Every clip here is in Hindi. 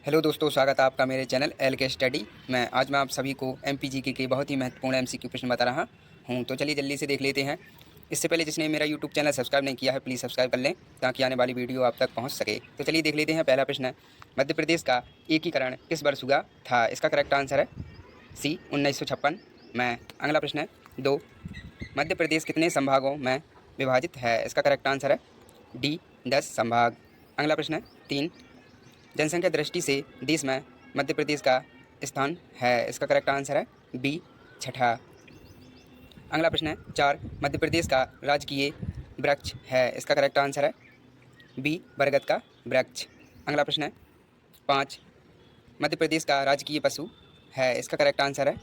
हेलो दोस्तों, स्वागत है आपका मेरे चैनल एल के स्टडी में। आज मैं आप सभी को एमपीजीके के बहुत ही महत्वपूर्ण एमसीक्यू प्रश्न बता रहा हूं। तो चलिए जल्दी से देख लेते हैं। इससे पहले जिसने मेरा यूट्यूब चैनल सब्सक्राइब नहीं किया है, प्लीज़ सब्सक्राइब कर लें ताकि आने वाली वीडियो आप तक पहुंच सके। तो चलिए देख लेते हैं। पहला प्रश्न है, मध्य प्रदेश का एकीकरण किस वर्ष हुआ था? इसका करेक्ट आंसर है सी 1956 में। अगला प्रश्न है 2, मध्य प्रदेश कितने संभागों में विभाजित है? इसका करेक्ट आंसर है डी 10 संभाग। अगला प्रश्न है 3, जनसंख्या दृष्टि से देश में मध्य प्रदेश का स्थान है? इसका करेक्ट आंसर है बी 6ठा। अगला प्रश्न है 4, मध्य प्रदेश का राजकीय वृक्ष है? इसका करेक्ट आंसर है बी बरगद का वृक्ष। अगला प्रश्न है 5, मध्य प्रदेश का राजकीय पशु है? इसका करेक्ट आंसर है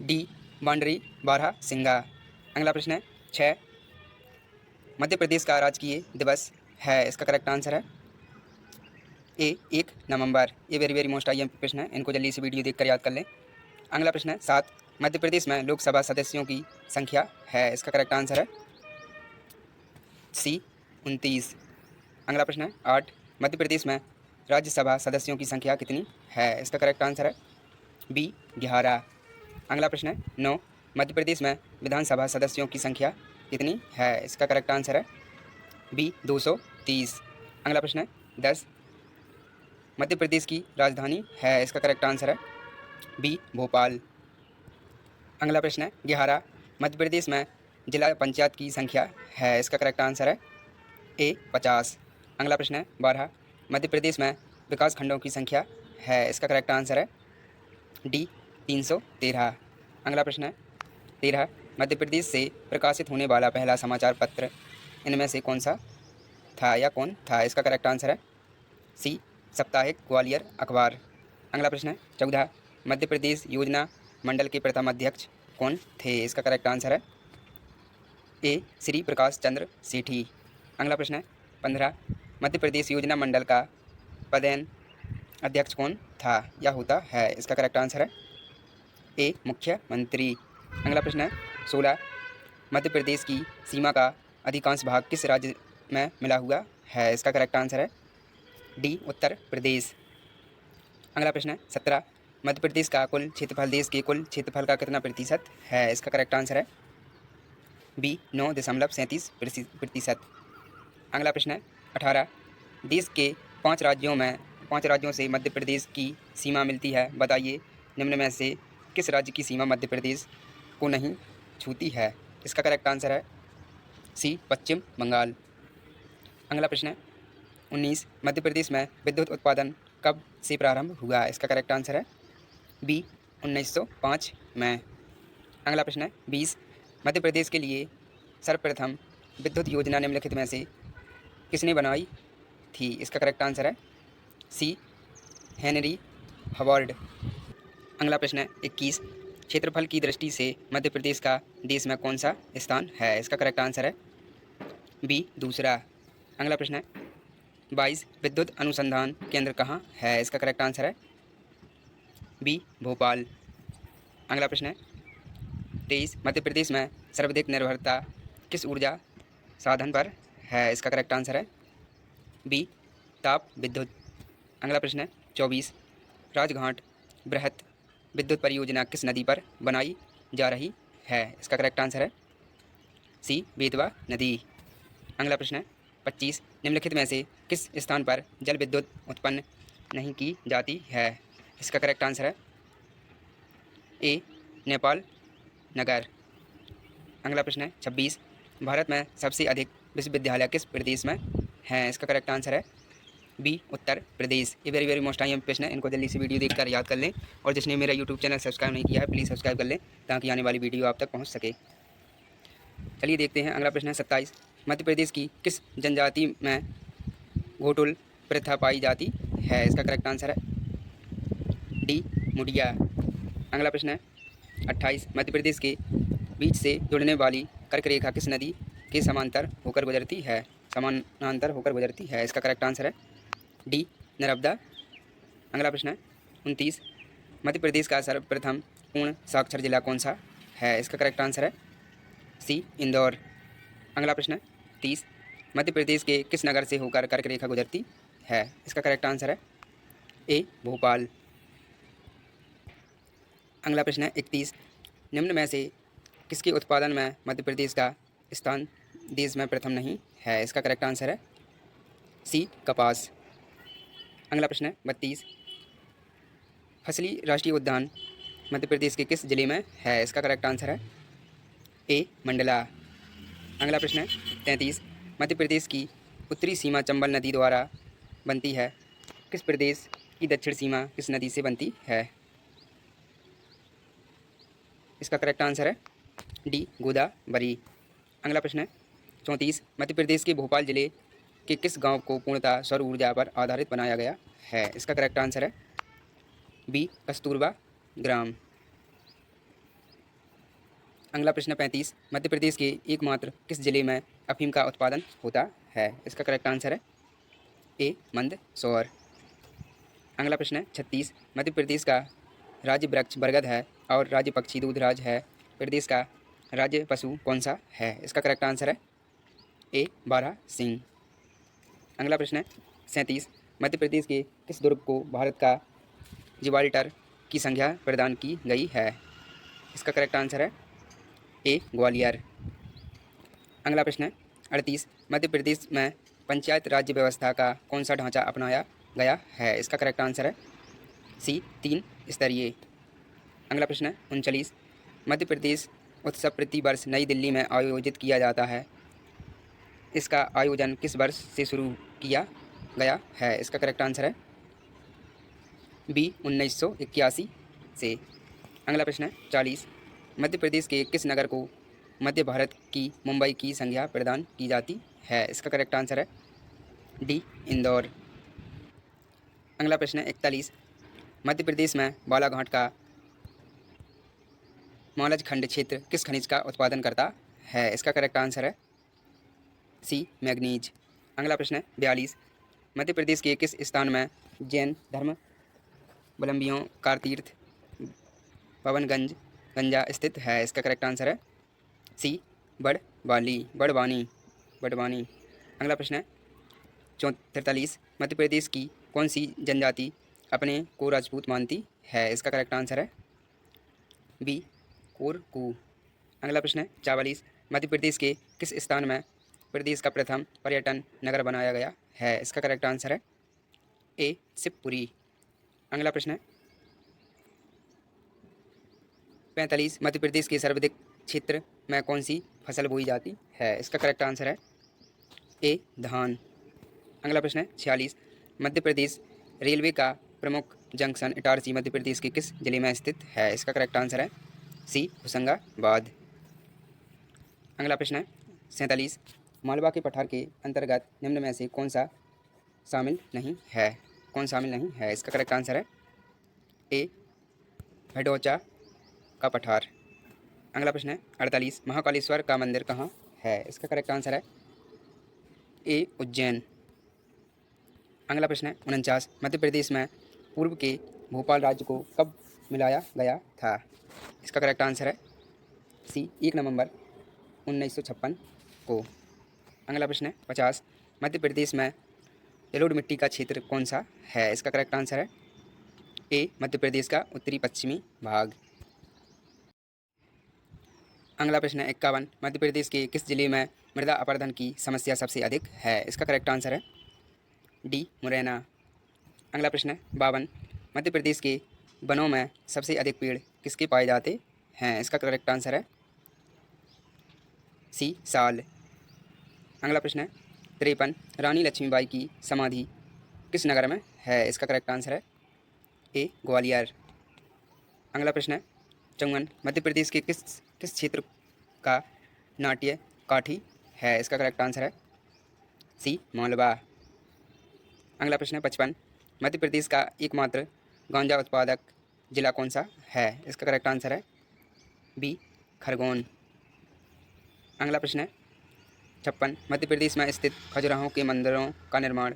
डी बांडरी बारहसिंगा। अगला प्रश्न है 6, मध्य प्रदेश का राजकीय दिवस है? इसका करेक्ट आंसर है ए 1 नवंबर। ये वेरी मोस्ट आईएमपी प्रश्न है, इनको जल्दी से वीडियो देखकर याद कर लें। अगला प्रश्न है 7, मध्य प्रदेश में लोकसभा सदस्यों की संख्या है? इसका करेक्ट आंसर है सी 29। अगला प्रश्न है 8, मध्य प्रदेश में राज्यसभा सदस्यों की संख्या कितनी है? इसका करेक्ट आंसर है बी 11। अगला प्रश्न है 9, मध्य प्रदेश में विधानसभा सदस्यों की संख्या कितनी है? इसका करेक्ट आंसर है बी 230। अगला प्रश्न है 10, मध्य प्रदेश की राजधानी है? इसका करेक्ट आंसर है बी भोपाल। अगला प्रश्न है 11, मध्य प्रदेश में जिला पंचायत की संख्या है? इसका करेक्ट आंसर है ए 50। अगला प्रश्न है 12, मध्य प्रदेश में विकास खंडों की संख्या है? इसका करेक्ट आंसर है डी 313। अगला प्रश्न है 13, मध्य प्रदेश से प्रकाशित होने वाला पहला समाचार पत्र इनमें से कौन सा था या कौन था? इसका करेक्ट आंसर है सी साप्ताहिक ग्वालियर अखबार। अगला प्रश्न है 14, मध्य प्रदेश योजना मंडल के प्रथम अध्यक्ष कौन थे? इसका करेक्ट आंसर है ए श्री प्रकाश चंद्र सेठी। अगला प्रश्न है 15, मध्य प्रदेश योजना मंडल का पदेन अध्यक्ष कौन था या होता है? इसका करेक्ट आंसर है ए मुख्यमंत्री। अगला प्रश्न है 16, मध्य प्रदेश की सीमा का अधिकांश भाग किस राज्य में मिला हुआ है? इसका करेक्ट आंसर है डी उत्तर प्रदेश। अगला प्रश्न है 17, मध्य प्रदेश का कुल क्षेत्रफल देश के कुल क्षेत्रफल का कितना प्रतिशत है? इसका करेक्ट आंसर है बी 9.37%। अगला प्रश्न है 18, देश के 5 राज्यों से मध्य प्रदेश की सीमा मिलती है, बताइए निम्न में से किस राज्य की सीमा मध्य प्रदेश को नहीं छूती है? इसका करेक्ट आंसर है सी पश्चिम बंगाल। अगला प्रश्न है 19, मध्य प्रदेश में विद्युत उत्पादन कब से प्रारंभ हुआ? इसका करेक्ट आंसर है बी 1905 में। अगला प्रश्न है 20, मध्य प्रदेश के लिए सर्वप्रथम विद्युत योजना निम्नलिखित में से किसने बनाई थी? इसका करेक्ट आंसर है सी हेनरी हवार्ड। अगला प्रश्न है 21, क्षेत्रफल की दृष्टि से मध्य प्रदेश का देश में कौन सा स्थान है? इसका करेक्ट आंसर है बी दूसरा। अगला प्रश्न है 22, विद्युत अनुसंधान केंद्र कहाँ है? इसका करेक्ट आंसर है बी भोपाल। अगला प्रश्न है 23, मध्य प्रदेश में सर्वाधिक निर्भरता किस ऊर्जा साधन पर है? इसका करेक्ट आंसर है बी ताप विद्युत। अगला प्रश्न है 24, राजघाट बृहत विद्युत परियोजना किस नदी पर बनाई जा रही है? इसका करेक्ट आंसर है सी बेतवा नदी। अगला प्रश्न है 25, निम्नलिखित में से किस स्थान पर जल विद्युत उत्पन्न नहीं की जाती है? इसका करेक्ट आंसर है ए नेपाल नगर। अगला प्रश्न है 26, भारत में सबसे अधिक विश्वविद्यालय किस प्रदेश में हैं? इसका करेक्ट आंसर है बी उत्तर प्रदेश। ये वेरी मोस्ट आईएमपी प्रश्न है, इनको जल्दी से वीडियो देखकर याद कर लें। और जिसने मेरा यूट्यूब चैनल सब्सक्राइब नहीं किया है, प्लीज़ सब्सक्राइब कर लें ताकि आने वाली वीडियो आप तक पहुँच सके। चलिए देखते हैं। अगला प्रश्न है 27, मध्य प्रदेश की किस जनजाति में घोटुल प्रथा पाई जाती है? इसका करेक्ट आंसर है डी मुड़िया। अगला प्रश्न है 28, मध्य प्रदेश के बीच से जुड़ने वाली कर्क रेखा किस नदी के समानांतर होकर गुजरती है? इसका करेक्ट आंसर है डी नर्मदा। अगला प्रश्न है 29, मध्य प्रदेश का सर्वप्रथम पूर्ण साक्षर जिला कौन सा है? इसका करेक्ट आंसर है सी इंदौर। अगला प्रश्न है 30, मध्य प्रदेश के किस नगर से होकर कर्क रेखा गुजरती है? इसका करेक्ट आंसर है ए भोपाल। अगला प्रश्न है 31। निम्न में से किसके उत्पादन में मध्य प्रदेश का स्थान देश में प्रथम नहीं है? इसका करेक्ट आंसर है सी कपास। अगला प्रश्न है 32। फसली राष्ट्रीय उद्यान मध्य प्रदेश के किस जिले में है? इसका करेक्ट आंसर है ए मंडला। अगला प्रश्न है 33। मध्य प्रदेश की उत्तरी सीमा चंबल नदी द्वारा बनती है, किस प्रदेश की दक्षिण सीमा किस नदी से बनती है? इसका करेक्ट आंसर है डी गोदावरी। अगला प्रश्न है 34। मध्य प्रदेश के भोपाल जिले के किस गांव को पूर्णतः सौर ऊर्जा पर आधारित बनाया गया है? इसका करेक्ट आंसर है बी कस्तूरबा ग्राम। अगला प्रश्न 35। मध्य प्रदेश के एकमात्र किस जिले में अफीम का उत्पादन होता है? इसका करेक्ट आंसर है ए मंदसौर। अगला प्रश्न है 36। मध्य प्रदेश का राज्य वृक्ष बरगद है और राज्य पक्षी दूधराज है। प्रदेश का राज्य पशु कौन सा है? इसका करेक्ट आंसर है ए बारहसिंह। अगला प्रश्न है 37। मध्य प्रदेश के किस दुर्ग को भारत का जिब्राल्टर की संज्ञा प्रदान की गई है? इसका करेक्ट आंसर है ए ग्वालियर। अगला प्रश्न है 38। मध्य प्रदेश में पंचायत राज्य व्यवस्था का कौन सा ढांचा अपनाया गया है? इसका करेक्ट आंसर है सी 3 स्तरीय। अगला प्रश्न है 39। मध्य प्रदेश उत्सव प्रति वर्ष नई दिल्ली में आयोजित किया जाता है, इसका आयोजन किस वर्ष से शुरू किया गया है? इसका करेक्ट आंसर है बी 1981 से। अगला प्रश्न है 40। मध्य प्रदेश के किस नगर को मध्य भारत की मुंबई की संज्ञा प्रदान की जाती है? इसका करेक्ट आंसर है डी इंदौर। अगला प्रश्न है 41। मध्य प्रदेश में बालाघाट का मालज खंड क्षेत्र किस खनिज का उत्पादन करता है? इसका करेक्ट आंसर है सी मैग्नीज। अगला प्रश्न है 42। मध्य प्रदेश के किस स्थान में जैन धर्मावलंबियों का तीर्थ गंजा स्थित है? इसका करेक्ट आंसर है सी बड़वानी। अगला प्रश्न है 43। मध्य प्रदेश की कौन सी जनजाति अपने को राजपूत मानती है? इसका करेक्ट आंसर है बी कोरकू। अगला प्रश्न है 44। मध्य प्रदेश के किस स्थान में प्रदेश का प्रथम पर्यटन नगर बनाया गया है? इसका करेक्ट आंसर है ए शिवपुरी। अगला प्रश्न है 45। मध्य प्रदेश के सर्वाधिक क्षेत्र में कौन सी फसल बोई जाती है? इसका करेक्ट आंसर है ए धान। अगला प्रश्न है 46। मध्य प्रदेश रेलवे का प्रमुख जंक्शन इटारसी मध्य प्रदेश के किस जिले में स्थित है? इसका करेक्ट आंसर है सी होशंगाबाद। अगला प्रश्न है 47। मालवा के पठार के अंतर्गत निम्न में से कौन शामिल नहीं है? इसका करेक्ट आंसर है ए भडौचा का पठार। अगला प्रश्न है 48। महाकालेश्वर का मंदिर कहाँ है? इसका करेक्ट आंसर है ए उज्जैन। अगला प्रश्न है 49। मध्य प्रदेश में पूर्व के भोपाल राज्य को कब मिलाया गया था? इसका करेक्ट आंसर है सी 1 नवंबर 1956 को। अगला प्रश्न है 50। मध्य प्रदेश में जलोढ़ मिट्टी का क्षेत्र कौन सा है? इसका करेक्ट आंसर है ए मध्य प्रदेश का उत्तरी पश्चिमी भाग। अगला प्रश्न है 51। मध्य प्रदेश के किस जिले में मृदा अपरदन की समस्या सबसे अधिक है? इसका करेक्ट आंसर है डी मुरैना। अगला प्रश्न है 52। मध्य प्रदेश के वनों में सबसे अधिक पेड़ किसके पाए जाते हैं? इसका करेक्ट आंसर है सी साल। अगला प्रश्न है 53। रानी लक्ष्मीबाई की समाधि किस नगर में है? इसका करेक्ट आंसर है ए ग्वालियर। अगला प्रश्न है 54। मध्य प्रदेश के किस क्षेत्र का नाट्य काठी है? इसका करेक्ट आंसर है सी मालवा। अगला प्रश्न है 55। मध्य प्रदेश का एकमात्र गांजा उत्पादक जिला कौन सा है? इसका करेक्ट आंसर है बी खरगोन। अगला प्रश्न है 56। मध्य प्रदेश में स्थित खजुराहो के मंदिरों का निर्माण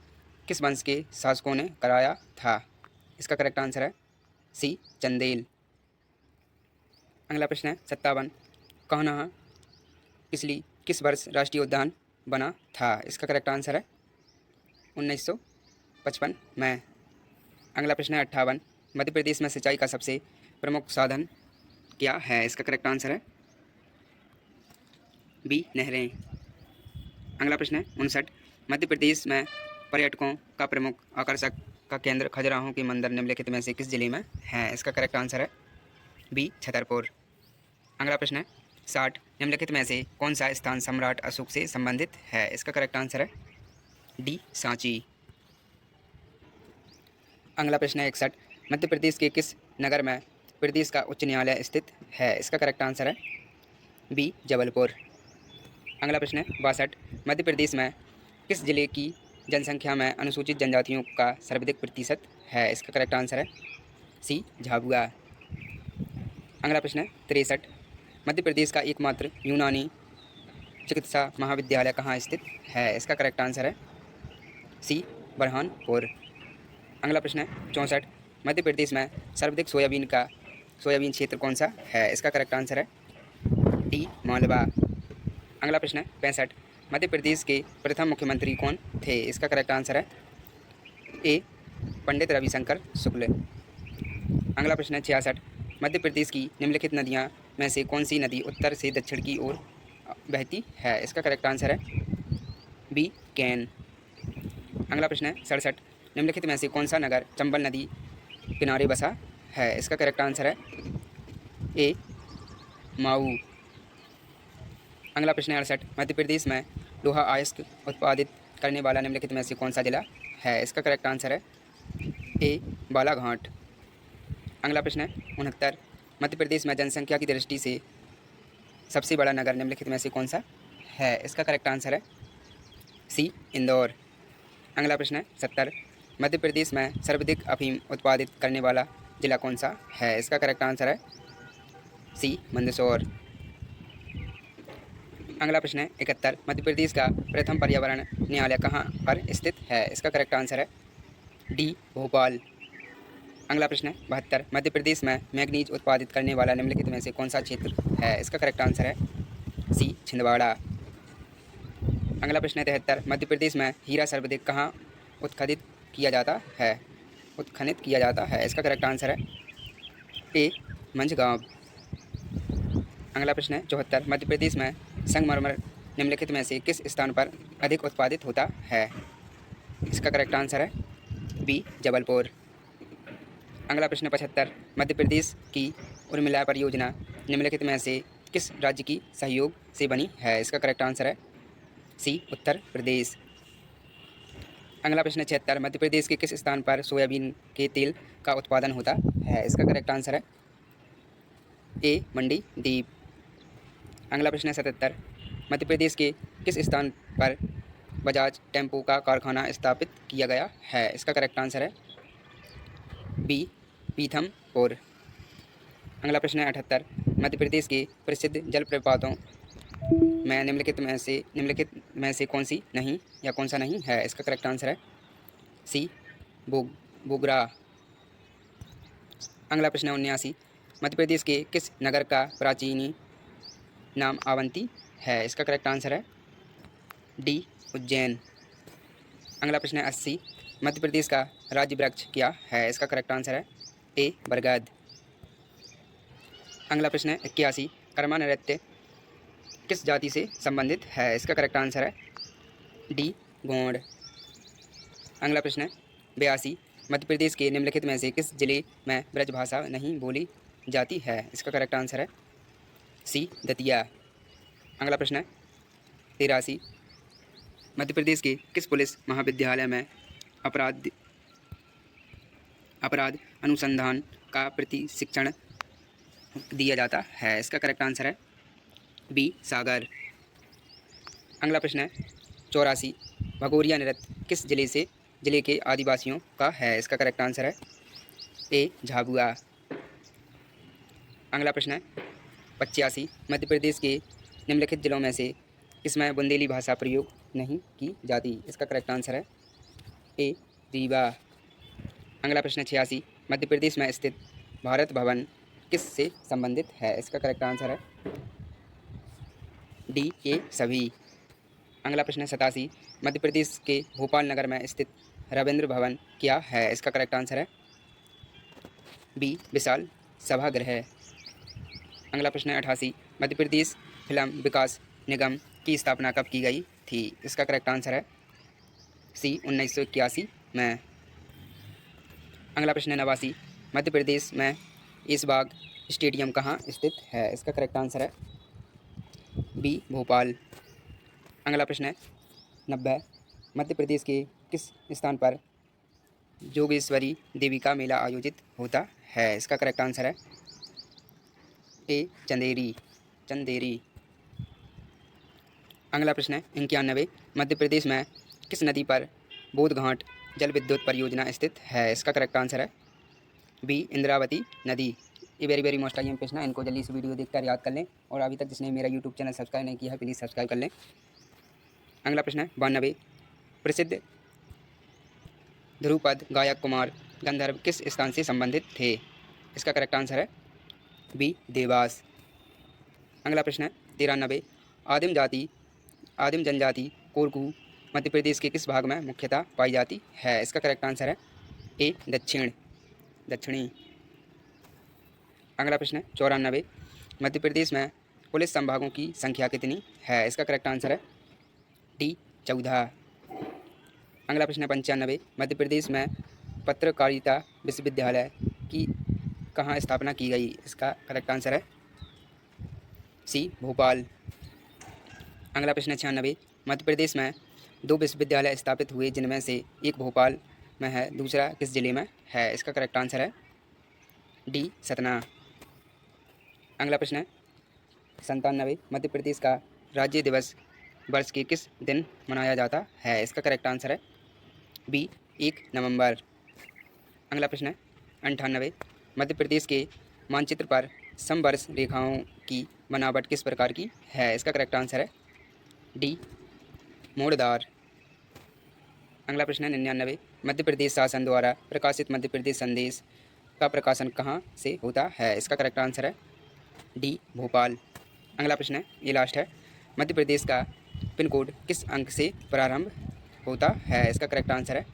किस वंश के शासकों ने कराया था? इसका करेक्ट आंसर है सी चंदेल। अगला प्रश्न है 57। कान्हा किस वर्ष राष्ट्रीय उद्यान बना था? इसका करेक्ट आंसर है 1950। 55 में। अगला प्रश्न है 58, मध्य प्रदेश में सिंचाई का सबसे प्रमुख साधन क्या है? इसका करेक्ट आंसर है बी, नहरें। अगला प्रश्न है 59, मध्य प्रदेश में पर्यटकों का प्रमुख आकर्षक का केंद्र खजुराहो के मंदिर निम्नलिखित में से किस जिले में है? इसका करेक्ट आंसर है बी, छतरपुर। अगला प्रश्न है 60, निम्नलिखित में से कौन सा स्थान सम्राट अशोक से संबंधित है? इसका करेक्ट आंसर है डी, सांची। अगला प्रश्न है 61, मध्य प्रदेश के किस नगर में प्रदेश का उच्च न्यायालय स्थित है? इसका करेक्ट आंसर है बी, जबलपुर। अगला प्रश्न है 62, मध्य प्रदेश में किस जिले की जनसंख्या में अनुसूचित जनजातियों का सर्वाधिक प्रतिशत है? इसका करेक्ट आंसर है सी, झाबुआ। अगला प्रश्न है 63, मध्य प्रदेश का एकमात्र यूनानी चिकित्सा महाविद्यालय कहाँ स्थित है? इसका करेक्ट आंसर है सी, बुरहानपुर। अगला प्रश्न है 64, मध्य प्रदेश में सर्वाधिक सोयाबीन क्षेत्र कौन सा है? इसका करेक्ट आंसर है डी, मालवा। अगला प्रश्न है 65, मध्य प्रदेश के प्रथम मुख्यमंत्री कौन थे? इसका करेक्ट आंसर है ए, पंडित रविशंकर शुक्ल। अगला प्रश्न है 66, मध्य प्रदेश की निम्नलिखित नदियाँ में से कौन सी नदी उत्तर से दक्षिण की ओर बहती है? इसका करेक्ट आंसर है बी, कैन। अगला प्रश्न है 67, निम्नलिखित में से कौन सा नगर चंबल नदी किनारे बसा है? इसका करेक्ट आंसर है ए, माऊ। अगला प्रश्न है 68, मध्य प्रदेश में लोहा अयस्क उत्पादित करने वाला निम्नलिखित में से कौन सा जिला है? इसका करेक्ट आंसर है ए, बालाघाट। अगला प्रश्न है 69, मध्य प्रदेश में जनसंख्या की दृष्टि से सबसे बड़ा नगर निम्नलिखित में से कौन सा है? इसका करेक्ट आंसर है सी, इंदौर। अगला प्रश्न है 70, मध्य प्रदेश में सर्वाधिक अफीम उत्पादित करने वाला जिला कौन सा है? इसका करेक्ट आंसर है सी, मंदसौर। अगला प्रश्न है 71, मध्य प्रदेश का प्रथम पर्यावरण न्यायालय कहाँ पर स्थित है? इसका करेक्ट आंसर है डी, भोपाल। अगला प्रश्न है 72, मध्य प्रदेश में मैग्नीज उत्पादित करने वाला निम्नलिखित में से कौन सा क्षेत्र है? इसका करेक्ट आंसर है सी, छिंदवाड़ा। अगला प्रश्न है 73, मध्य प्रदेश में हीरा सर्वाधिक कहाँ उत्खनन किया जाता है? इसका करेक्ट आंसर है ए, मंझगांव। अगला प्रश्न है 74, मध्य प्रदेश में संगमरमर निम्नलिखित में से किस स्थान पर अधिक उत्पादित होता है? इसका करेक्ट आंसर है बी, जबलपुर। अगला प्रश्न 75, मध्य प्रदेश की उर्मिला परियोजना निम्नलिखित में से किस राज्य की सहयोग से बनी है? इसका करेक्ट आंसर है सी, उत्तर प्रदेश। अगला प्रश्न 76, मध्य प्रदेश के किस स्थान पर सोयाबीन के तेल का उत्पादन होता है? इसका करेक्ट आंसर है ए, मंडी दीप। अगला प्रश्न 77, मध्य प्रदेश के किस स्थान पर बजाज टेम्पो का कारखाना स्थापित किया गया है? इसका करेक्ट आंसर है बी, पीथमपुर। अगला प्रश्न है 78, मध्य प्रदेश के प्रसिद्ध जलप्रपातों में निम्नलिखित में से कौन सी नहीं या कौन सा नहीं है? इसका करेक्ट आंसर है सी, बुगरा। अगला प्रश्न है 79, मध्य प्रदेश के किस नगर का प्राचीनी नाम अवंती है? इसका करेक्ट आंसर है डी, उज्जैन। अगला प्रश्न है 80, मध्य प्रदेश का राज्य वृक्ष क्या है? इसका करेक्ट आंसर है ए, बरगद। अगला प्रश्न है 81, कर्मा नृत्य किस जाति से संबंधित है? इसका करेक्ट आंसर है डी, गोंड। अगला प्रश्न है 82, मध्य प्रदेश के निम्नलिखित में से किस जिले में ब्रजभाषा नहीं बोली जाती है? इसका करेक्ट आंसर है सी, दतिया। अगला प्रश्न है 83, मध्य प्रदेश के किस पुलिस महाविद्यालय में अपराध अनुसंधान का प्रशिक्षण दिया जाता है? इसका करेक्ट आंसर है बी, सागर। अगला प्रश्न है 84, भगोरिया नृत्य किस जिले के आदिवासियों का है? इसका करेक्ट आंसर है ए, झाबुआ। अगला प्रश्न है 85, मध्य प्रदेश के निम्नलिखित जिलों में से किसमें बुंदेली भाषा प्रयोग नहीं की जाती? इसका करेक्ट आंसर है ए, रीवा। अगला प्रश्न है 86, मध्य प्रदेश में स्थित भारत भवन किस से संबंधित है? इसका करेक्ट आंसर है डी, ए, सभी। अगला प्रश्न है 87, मध्य प्रदेश के भोपाल नगर में स्थित रविंद्र भवन क्या है? इसका करेक्ट आंसर है बी विशाल सभागृह। अगला प्रश्न है 88। मध्य प्रदेश फिल्म विकास निगम की स्थापना कब की गई थी? इसका करेक्ट आंसर है सी 1981 में। अगला प्रश्न है 89। मध्य प्रदेश में ऐशबाग स्टेडियम कहाँ स्थित है? इसका करेक्ट आंसर है बी भोपाल। अगला प्रश्न है 90। मध्य प्रदेश के किस स्थान पर जोगेश्वरी देवी का मेला आयोजित होता है? इसका करेक्ट आंसर है ए चंदेरी। अगला प्रश्न है 91। मध्य प्रदेश में किस नदी पर बोधघाट जल विद्युत परियोजना स्थित है? इसका करेक्ट आंसर है बी इंद्रावती नदी। ये वेरी मोस्ट आई प्रश्न है, इनको जल्दी से वीडियो देखकर याद कर लें और अभी तक जिसने मेरा यूट्यूब चैनल सब्सक्राइब नहीं किया है प्लीज़ सब्सक्राइब कर लें। अगला प्रश्न है 92। प्रसिद्ध ध्रुपद गायक कुमार गंधर्व किस स्थान से संबंधित थे? इसका करेक्ट आंसर है बी देवास। अगला प्रश्न है 93। आदिम जनजाति कोरकू मध्य प्रदेश के किस भाग में मुख्यतः पाई जाती है? इसका करेक्ट आंसर है ए दक्षिणी। अगला प्रश्न है 94। मध्य प्रदेश में पुलिस संभागों की संख्या कितनी है? इसका करेक्ट आंसर है डी 14। अगला प्रश्न है 95। मध्य प्रदेश में पत्रकारिता विश्वविद्यालय की कहाँ स्थापना की गई? इसका करेक्ट आंसर है सी भोपाल। अगला प्रश्न है 96। मध्य प्रदेश में 2 विश्वविद्यालय स्थापित हुए जिनमें से एक भोपाल में है, दूसरा किस जिले में है? इसका करेक्ट आंसर है डी सतना। अगला प्रश्न है 97। मध्य प्रदेश का राज्य दिवस वर्ष के किस दिन मनाया जाता है? इसका करेक्ट आंसर है बी 1 नवंबर। अगला प्रश्न है 98। मध्य प्रदेश के मानचित्र पर समवर्ष रेखाओं की बनावट किस प्रकार की है? इसका करेक्ट आंसर है डी मोड़दार। अगला प्रश्न है 99। मध्य प्रदेश शासन द्वारा प्रकाशित मध्य प्रदेश संदेश का प्रकाशन कहाँ से होता है? इसका करेक्ट आंसर है डी भोपाल। अगला प्रश्न है ये लास्ट है। मध्य प्रदेश का पिन कोड किस अंक से प्रारंभ होता है? इसका करेक्ट आंसर है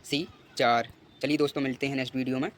सी 4। चलिए दोस्तों मिलते हैं नेक्स्ट वीडियो में।